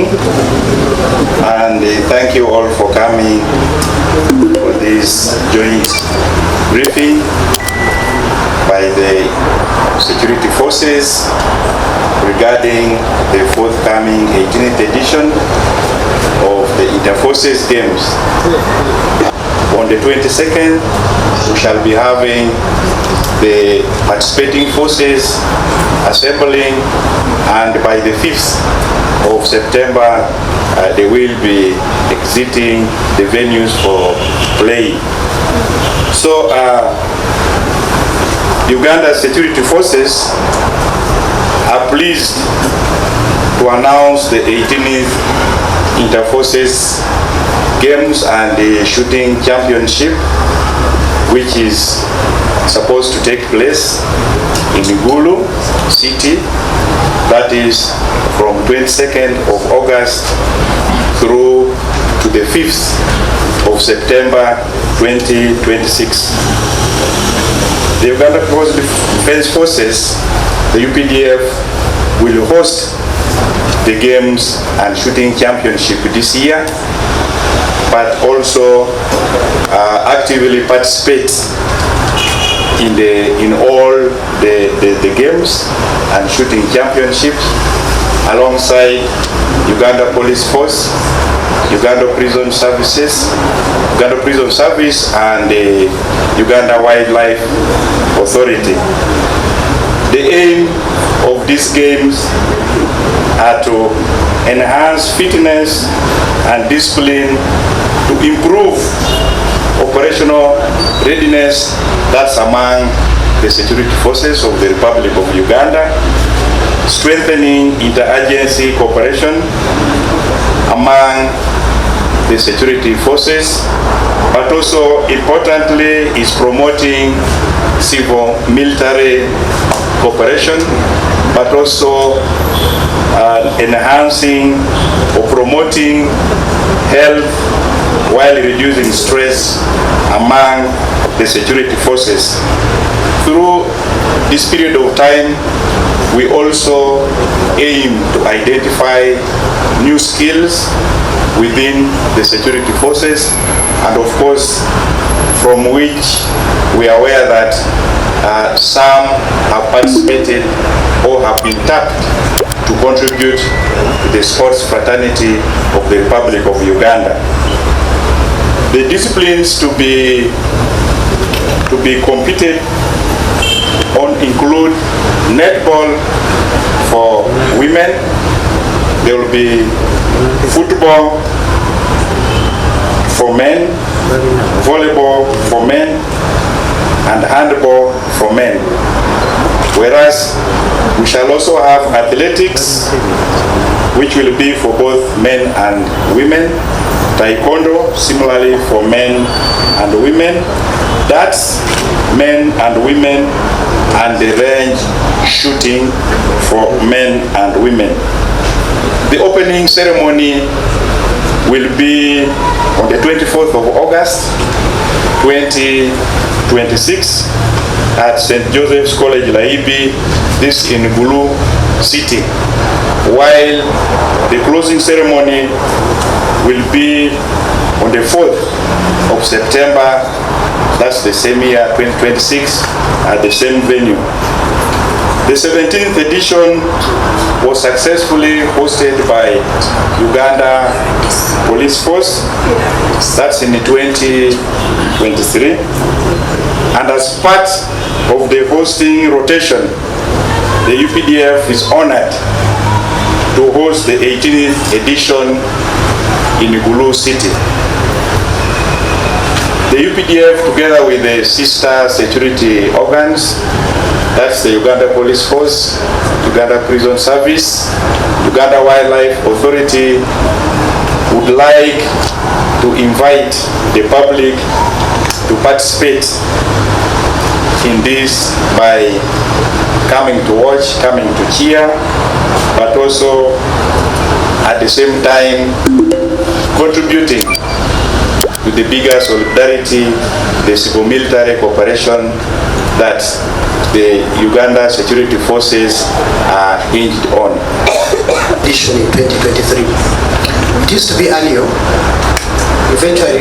morning, and thank you all for coming for this joint briefing by the security forces regarding the forthcoming 18th edition of the Inter-Forces Games. On the 22nd, we shall be having the participating forces assembling, and by the 5th of September, they will be exiting the venues for play. So, Uganda security forces are pleased to announce the 18th Inter-Forces Games and the Shooting Championship, which is supposed to take place in Gulu city, that is from 22nd of August through to the 5th of September 2026. The Uganda Defense Forces, the UPDF, will host the Games and Shooting Championship this year, but also actively participate in all the games and shooting championships alongside Uganda Police Force, Uganda Prison Services, Uganda Prison Service, and the Uganda Wildlife Authority. The aim of these games are to enhance fitness and discipline, to improve operational readiness, that's among the security forces of the Republic of Uganda, strengthening interagency cooperation among the security forces, but also importantly is promoting civil-military cooperation, but also enhancing or promoting health while reducing stress among the security forces. Through this period of time, we also aim to identify new skills within the security forces, and of course, from which we are aware that some have participated or have been tapped to contribute to the sports fraternity of the Republic of Uganda. The disciplines to be competed on include netball for women, there will be football for men, volleyball for men, and handball for men. Whereas we shall also have athletics, which will be for both men and women, taekwondo similarly for men and women, that's men and women, and the range shooting for men and women. The opening ceremony will be on the 24th of August 2026 at St. Joseph's College Laibi, this in Gulu city, while the closing ceremony will be on the 4th of September, that's the same year 2026, at the same venue. The 17th edition was successfully hosted by Uganda Police Force, that's in 2023, and as part of the hosting rotation, the UPDF is honored to host the 18th edition in Gulu city. The UPDF, together with the sister security organs, that's the Uganda Police Force, Uganda Prison Service, Uganda Wildlife Authority, would like to invite the public to participate in this by coming to watch, coming to cheer, but also at the same time contributing to the bigger solidarity, the civil-military cooperation that the Uganda security forces are hinged on. Edition in 2023. It used to be Alur. Eventually